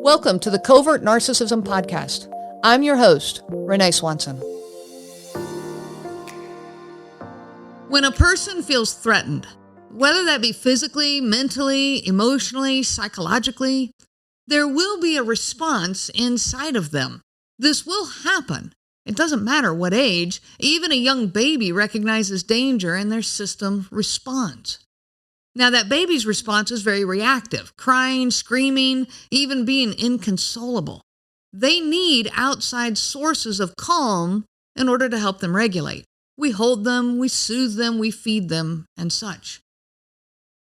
Welcome to the Covert Narcissism Podcast. I'm your host, Renee Swanson. When a person feels threatened, whether that be physically, mentally, emotionally, psychologically, there will be a response inside of them. This will happen. It doesn't matter what age, even a young baby recognizes danger and their system responds. Now, that baby's response is very reactive, crying, screaming, even being inconsolable. They need outside sources of calm in order to help them regulate. We hold them, we soothe them, we feed them, and such.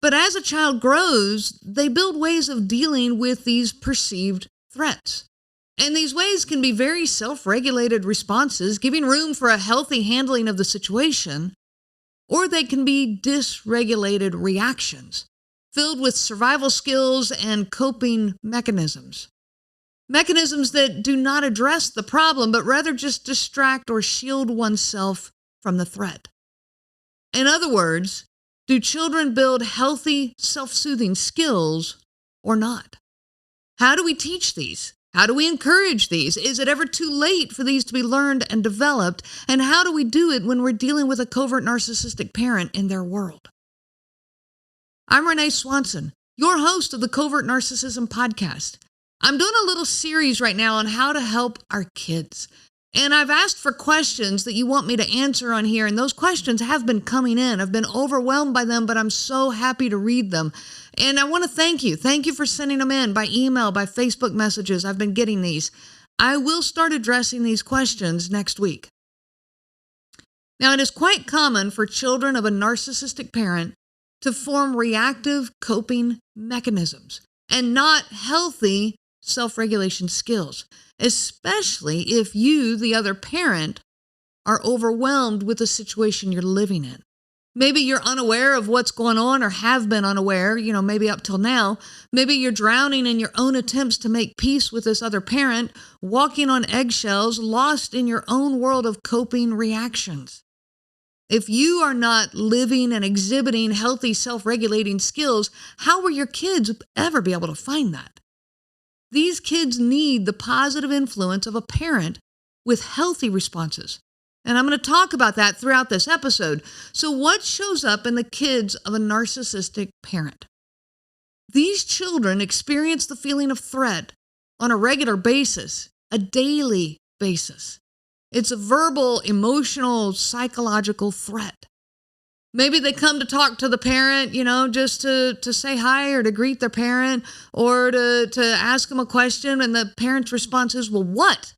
But as a child grows, they build ways of dealing with these perceived threats. And these ways can be very self-regulated responses, giving room for a healthy handling of the situation, or they can be dysregulated reactions, filled with survival skills and coping mechanisms. Mechanisms that do not address the problem, but rather just distract or shield oneself from the threat. In other words, do children build healthy, self-soothing skills or not? How do we teach these? How do we encourage these? Is it ever too late for these to be learned and developed? And how do we do it when we're dealing with a covert narcissistic parent in their world? I'm Renee Swanson, your host of the Covert Narcissism Podcast. I'm doing a little series right now on how to help our kids. And I've asked for questions that you want me to answer on here, and those questions have been coming in. I've been overwhelmed by them, but I'm so happy to read them. And I want to thank you. Thank you for sending them in by email, by Facebook messages. I've been getting these. I will start addressing these questions next week. Now, it is quite common for children of a narcissistic parent to form reactive coping mechanisms and not healthy self-regulation skills, especially if you, the other parent, are overwhelmed with the situation you're living in. Maybe you're unaware of what's going on or have been unaware, maybe up till now. Maybe you're drowning in your own attempts to make peace with this other parent, walking on eggshells, lost in your own world of coping reactions. If you are not living and exhibiting healthy self-regulating skills, how will your kids ever be able to find that? These kids need the positive influence of a parent with healthy responses. And I'm going to talk about that throughout this episode. So what shows up in the kids of a narcissistic parent? These children experience the feeling of threat on a regular basis, a daily basis. It's a verbal, emotional, psychological threat. Maybe they come to talk to the parent, just to say hi or to greet their parent or to ask them a question. And the parent's response is, well, what?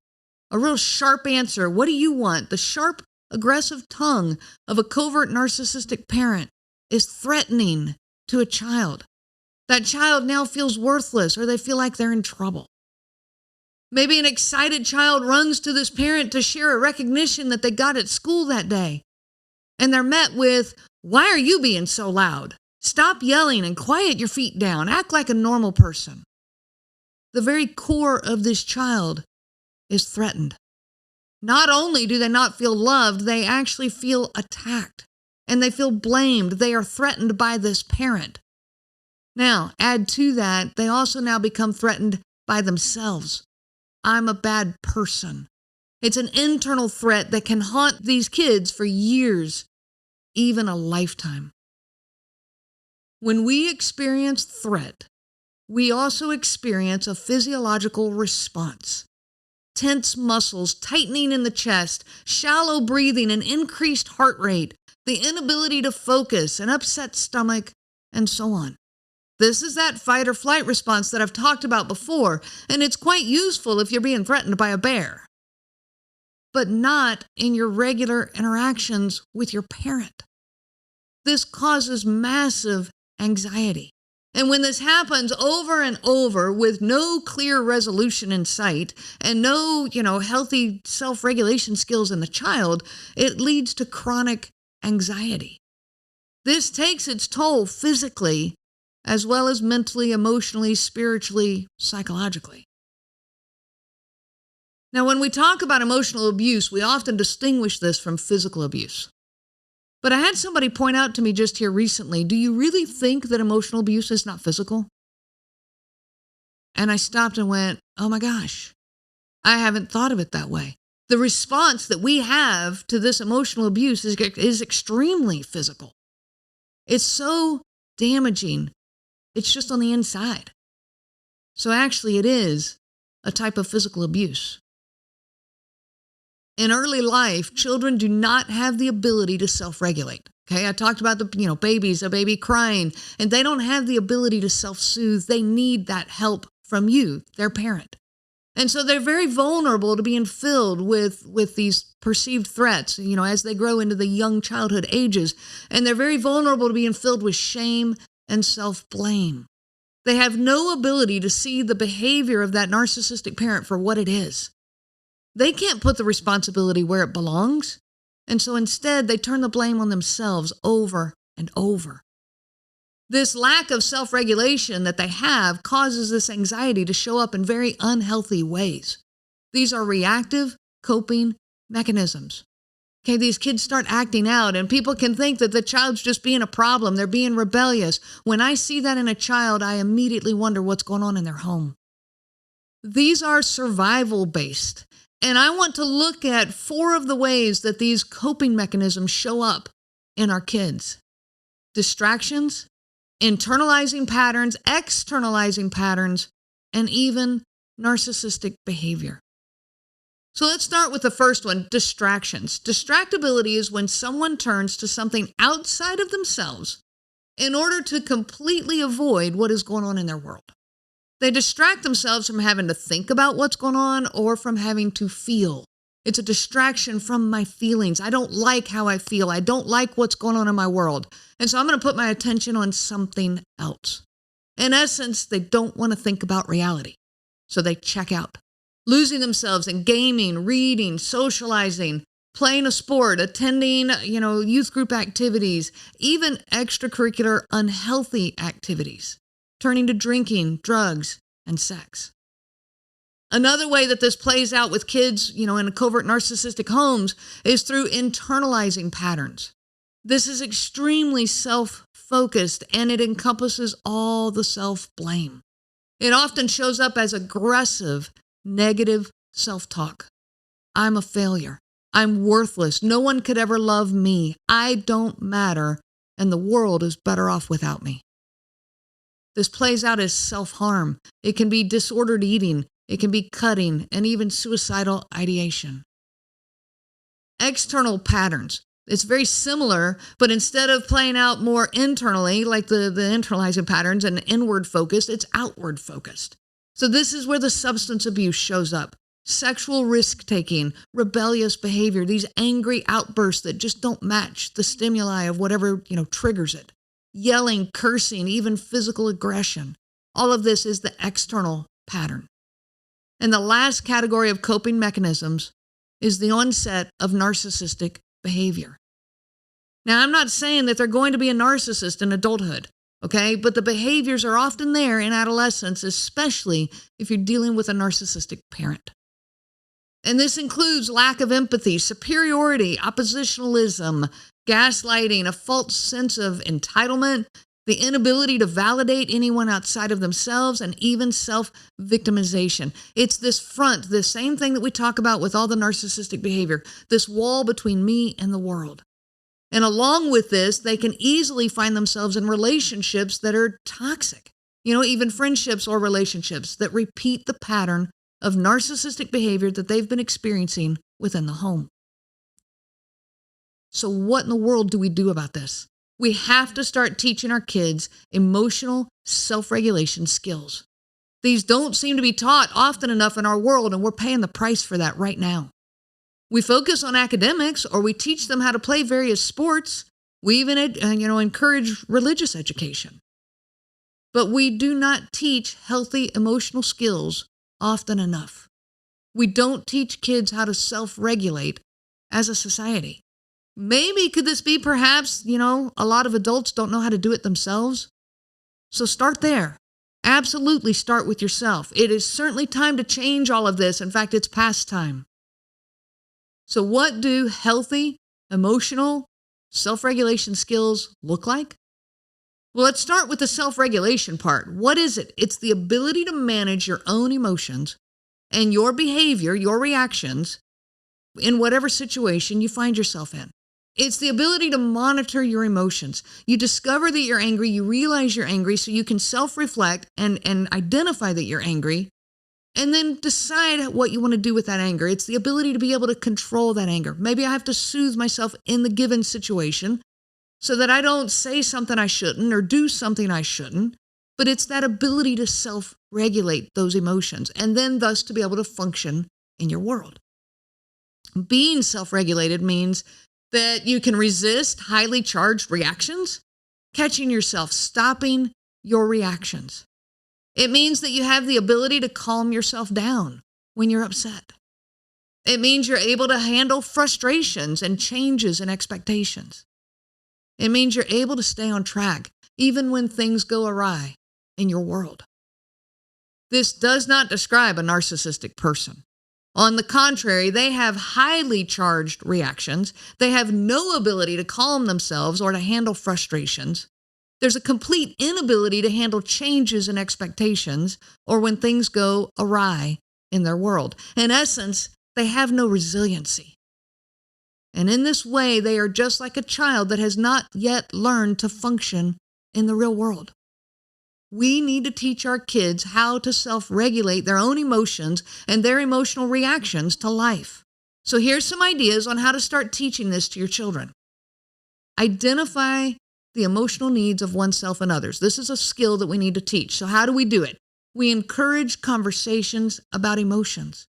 A real sharp answer. What do you want? The sharp, aggressive tongue of a covert narcissistic parent is threatening to a child. That child now feels worthless or they feel like they're in trouble. Maybe an excited child runs to this parent to share a recognition that they got at school that day. And they're met with, why are you being so loud? Stop yelling and quiet your feet down. Act like a normal person. The very core of this child is threatened. Not only do they not feel loved, they actually feel attacked and they feel blamed. They are threatened by this parent. Now, add to that, they also now become threatened by themselves. I'm a bad person. It's an internal threat that can haunt these kids for years, even a lifetime. When we experience threat, we also experience a physiological response. Tense muscles, tightening in the chest, shallow breathing, an increased heart rate, the inability to focus, an upset stomach, and so on. This is that fight or flight response that I've talked about before, and it's quite useful if you're being threatened by a bear, but not in your regular interactions with your parent. This causes massive anxiety. And when this happens over and over with no clear resolution in sight and no, healthy self-regulation skills in the child, it leads to chronic anxiety. This takes its toll physically as well as mentally, emotionally, spiritually, psychologically. Now, when we talk about emotional abuse, we often distinguish this from physical abuse. But I had somebody point out to me just here recently, do you really think that emotional abuse is not physical? And I stopped and went, oh my gosh, I haven't thought of it that way. The response that we have to this emotional abuse is extremely physical. It's so damaging. It's just on the inside. So actually, it is a type of physical abuse. In early life, children do not have the ability to self-regulate. Okay, I talked about a baby crying, and they don't have the ability to self-soothe. They need that help from you, their parent. And so they're very vulnerable to being filled with these perceived threats, as they grow into the young childhood ages. And they're very vulnerable to being filled with shame and self-blame. They have no ability to see the behavior of that narcissistic parent for what it is. They can't put the responsibility where it belongs. And so instead, they turn the blame on themselves over and over. This lack of self-regulation that they have causes this anxiety to show up in very unhealthy ways. These are reactive coping mechanisms. Okay, these kids start acting out, and people can think that the child's just being a problem. They're being rebellious. When I see that in a child, I immediately wonder what's going on in their home. These are survival-based. And I want to look at 4 of the ways that these coping mechanisms show up in our kids. Distractions, internalizing patterns, externalizing patterns, and even narcissistic behavior. So let's start with the first one, distractions. Distractibility is when someone turns to something outside of themselves in order to completely avoid what is going on in their world. They distract themselves from having to think about what's going on or from having to feel. It's a distraction from my feelings. I don't like how I feel. I don't like what's going on in my world. And so I'm going to put my attention on something else. In essence, they don't want to think about reality. So they check out, losing themselves in gaming, reading, socializing, playing a sport, attending, youth group activities, even extracurricular unhealthy activities, turning to drinking, drugs, and sex. Another way that this plays out with kids, in covert narcissistic homes is through internalizing patterns. This is extremely self-focused, and it encompasses all the self-blame. It often shows up as aggressive, negative self-talk. I'm a failure. I'm worthless. No one could ever love me. I don't matter, and the world is better off without me. This plays out as self-harm. It can be disordered eating. It can be cutting, and even suicidal ideation. External patterns. It's very similar, but instead of playing out more internally, like the internalizing patterns and inward focused, it's outward focused. So this is where the substance abuse shows up. Sexual risk-taking, rebellious behavior, these angry outbursts that just don't match the stimuli of whatever, triggers it. Yelling, cursing, even physical aggression. All of this is the external pattern. And the last category of coping mechanisms is the onset of narcissistic behavior. Now, I'm not saying that they're going to be a narcissist in adulthood, okay? But the behaviors are often there in adolescence, especially if you're dealing with a narcissistic parent. And this includes lack of empathy, superiority, oppositionalism, gaslighting, a false sense of entitlement, the inability to validate anyone outside of themselves, and even self-victimization. It's this front, the same thing that we talk about with all the narcissistic behavior, this wall between me and the world. And along with this, they can easily find themselves in relationships that are toxic, even friendships or relationships that repeat the pattern of narcissistic behavior that they've been experiencing within the home. So what in the world do we do about this? We have to start teaching our kids emotional self-regulation skills. These don't seem to be taught often enough in our world, and we're paying the price for that right now. We focus on academics, or we teach them how to play various sports. We even, encourage religious education. But we do not teach healthy emotional skills often enough. We don't teach kids how to self-regulate as a society. Maybe could this be perhaps, a lot of adults don't know how to do it themselves? So start there. Absolutely start with yourself. It is certainly time to change all of this. In fact, it's past time. So what do healthy, emotional, self-regulation skills look like? Well, let's start with the self-regulation part. What is it? It's the ability to manage your own emotions and your behavior, your reactions in whatever situation you find yourself in. It's the ability to monitor your emotions. You discover that you're angry, you realize you're angry, so you can self-reflect and identify that you're angry, and then decide what you want to do with that anger. It's the ability to be able to control that anger. Maybe I have to soothe myself in the given situation so that I don't say something I shouldn't or do something I shouldn't, but it's that ability to self-regulate those emotions and then thus to be able to function in your world. Being self-regulated means that you can resist highly charged reactions, catching yourself, stopping your reactions. It means that you have the ability to calm yourself down when you're upset. It means you're able to handle frustrations and changes in expectations. It means you're able to stay on track even when things go awry in your world. This does not describe a narcissistic person. On the contrary, they have highly charged reactions. They have no ability to calm themselves or to handle frustrations. There's a complete inability to handle changes in expectations or when things go awry in their world. In essence, they have no resiliency. And in this way, they are just like a child that has not yet learned to function in the real world. We need to teach our kids how to self-regulate their own emotions and their emotional reactions to life. So here's some ideas on how to start teaching this to your children. Identify the emotional needs of oneself and others. This is a skill that we need to teach. So how do we do it? We encourage conversations about emotions.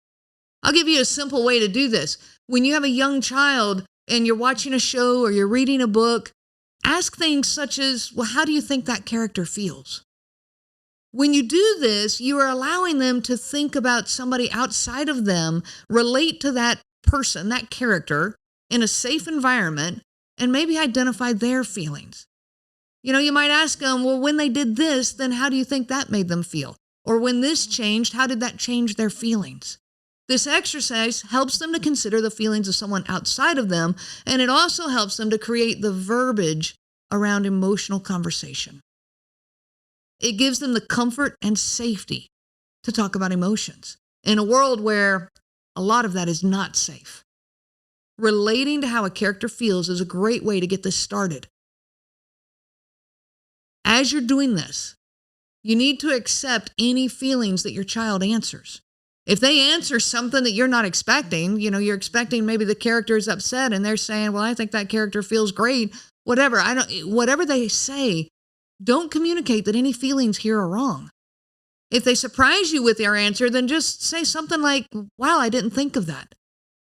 I'll give you a simple way to do this. When you have a young child and you're watching a show or you're reading a book, ask things such as, well, how do you think that character feels? When you do this, you are allowing them to think about somebody outside of them, relate to that person, that character, in a safe environment, and maybe identify their feelings. You might ask them, well, when they did this, then how do you think that made them feel? Or when this changed, how did that change their feelings? This exercise helps them to consider the feelings of someone outside of them, and it also helps them to create the verbiage around emotional conversation. It gives them the comfort and safety to talk about emotions in a world where a lot of that is not safe. Relating to how a character feels is a great way to get this started. As you're doing this, you need to accept any feelings that your child answers. If they answer something that you're not expecting, you're expecting maybe the character is upset and they're saying, well, I think that character feels great, whatever they say, don't communicate that any feelings here are wrong. If they surprise you with their answer, then just say something like, wow, I didn't think of that.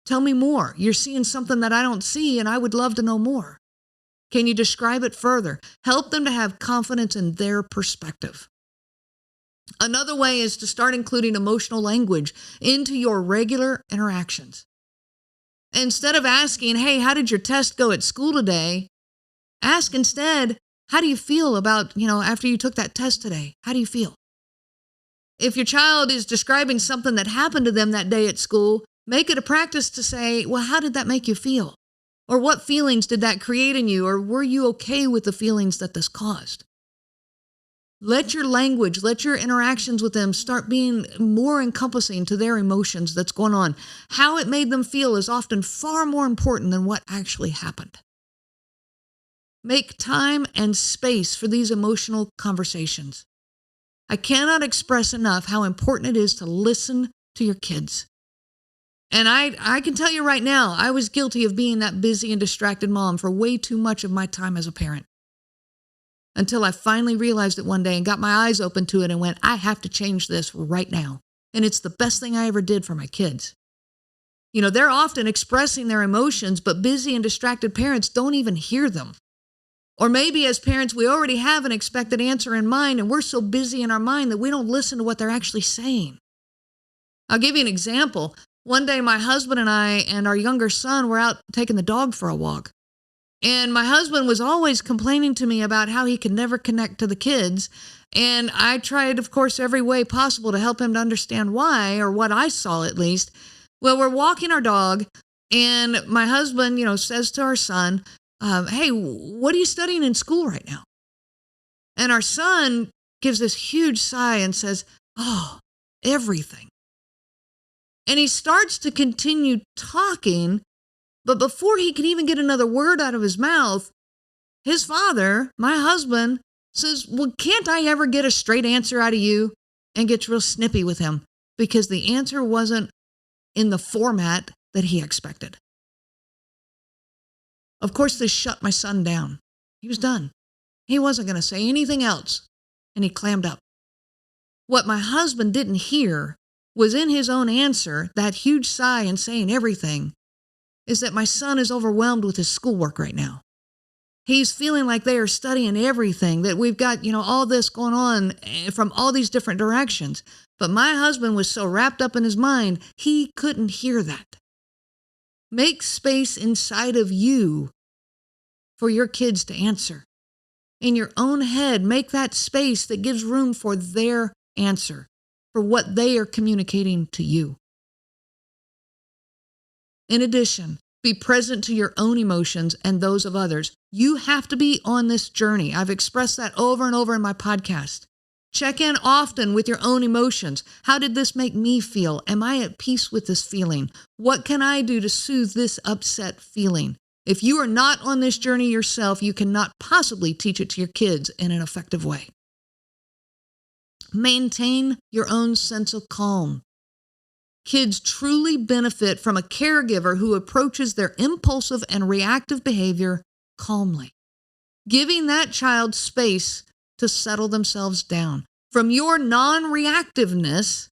Tell me more. You're seeing something that I don't see, and I would love to know more. Can you describe it further? Help them to have confidence in their perspective. Another way is to start including emotional language into your regular interactions. Instead of asking, hey, how did your test go at school today? Ask instead, how do you feel about, after you took that test today? How do you feel? If your child is describing something that happened to them that day at school, make it a practice to say, well, how did that make you feel? Or what feelings did that create in you? Or were you okay with the feelings that this caused? Let your language, let your interactions with them start being more encompassing to their emotions that's going on. How it made them feel is often far more important than what actually happened. Make time and space for these emotional conversations. I cannot express enough how important it is to listen to your kids. And I can tell you right now, I was guilty of being that busy and distracted mom for way too much of my time as a parent. Until I finally realized it one day and got my eyes open to it and went, I have to change this right now. And it's the best thing I ever did for my kids. They're often expressing their emotions, but busy and distracted parents don't even hear them. Or maybe as parents, we already have an expected answer in mind, and we're so busy in our mind that we don't listen to what they're actually saying. I'll give you an example. One day, my husband and I and our younger son were out taking the dog for a walk. And my husband was always complaining to me about how he could never connect to the kids. And I tried, of course, every way possible to help him to understand why, or what I saw at least. Well, we're walking our dog, and my husband, says to our son, hey, what are you studying in school right now? And our son gives this huge sigh and says, "Oh, everything." And he starts to continue talking, but before he can even get another word out of his mouth, his father, my husband, says, "Well, can't I ever get a straight answer out of you?" And gets real snippy with him because the answer wasn't in the format that he expected. Of course, this shut my son down. He was done. He wasn't going to say anything else, and he clammed up. What my husband didn't hear was in his own answer, that huge sigh and saying everything, is that my son is overwhelmed with his schoolwork right now. He's feeling like they are studying everything, that we've got, all this going on from all these different directions. But my husband was so wrapped up in his mind, he couldn't hear that. Make space inside of you for your kids to answer. In your own head, make that space that gives room for their answer, for what they are communicating to you. In addition, be present to your own emotions and those of others. You have to be on this journey. I've expressed that over and over in my podcast. Check in often with your own emotions. How did this make me feel? Am I at peace with this feeling? What can I do to soothe this upset feeling? If you are not on this journey yourself, you cannot possibly teach it to your kids in an effective way. Maintain your own sense of calm. Kids truly benefit from a caregiver who approaches their impulsive and reactive behavior calmly, giving that child space to settle themselves down. From your non-reactiveness,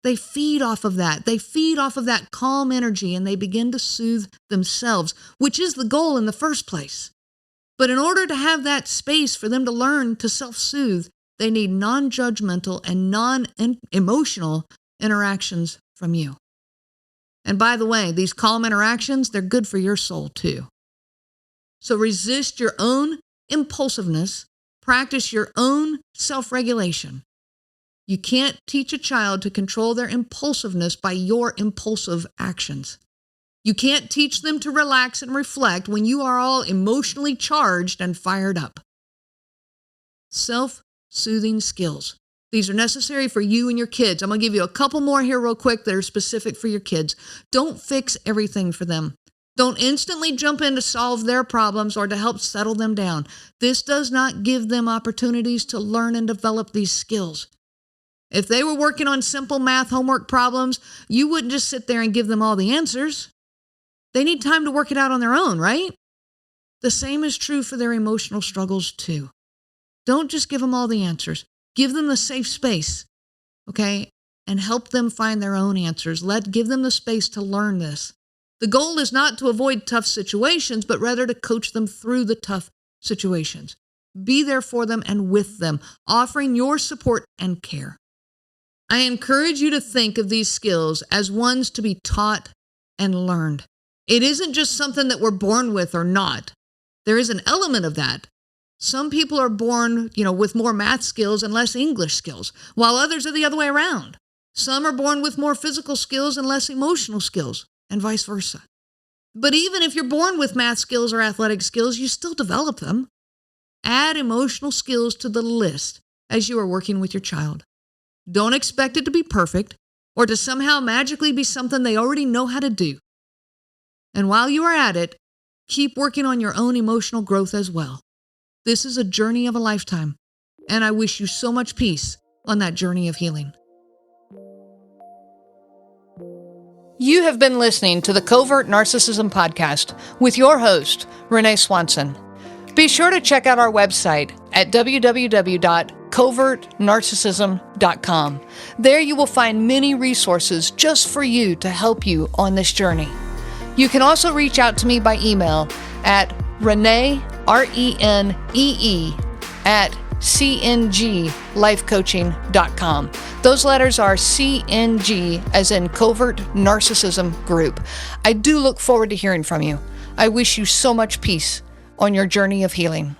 they feed off of that. They feed off of that calm energy, and they begin to soothe themselves, which is the goal in the first place. But in order to have that space for them to learn to self-soothe, they need non-judgmental and non-emotional interactions from you. And by the way, these calm interactions, they're good for your soul too. So resist your own impulsiveness. Practice your own self-regulation. You can't teach a child to control their impulsiveness by your impulsive actions. You can't teach them to relax and reflect when you are all emotionally charged and fired up. Self-soothing skills. These are necessary for you and your kids. I'm going to give you a couple more here real quick that are specific for your kids. Don't fix everything for them. Don't instantly jump in to solve their problems or to help settle them down. This does not give them opportunities to learn and develop these skills. If they were working on simple math homework problems, you wouldn't just sit there and give them all the answers. They need time to work it out on their own, right? The same is true for their emotional struggles too. Don't just give them all the answers. Give them the safe space, okay? And help them find their own answers. Give them the space to learn this. The goal is not to avoid tough situations, but rather to coach them through the tough situations. Be there for them and with them, offering your support and care. I encourage you to think of these skills as ones to be taught and learned. It isn't just something that we're born with or not. There is an element of that. Some people are born, with more math skills and less English skills, while others are the other way around. Some are born with more physical skills and less emotional skills, and vice versa. But even if you're born with math skills or athletic skills, you still develop them. Add emotional skills to the list as you are working with your child. Don't expect it to be perfect or to somehow magically be something they already know how to do. And while you are at it, keep working on your own emotional growth as well. This is a journey of a lifetime, and I wish you so much peace on that journey of healing. You have been listening to the Covert Narcissism Podcast with your host, Renee Swanson. Be sure to check out our website at www.covertnarcissism.com. There you will find many resources just for you to help you on this journey. You can also reach out to me by email at Renee, RENEE, at cnglifecoaching.com. Those letters are CNG, as in Covert Narcissism Group. I do look forward to hearing from you. I wish you so much peace on your journey of healing.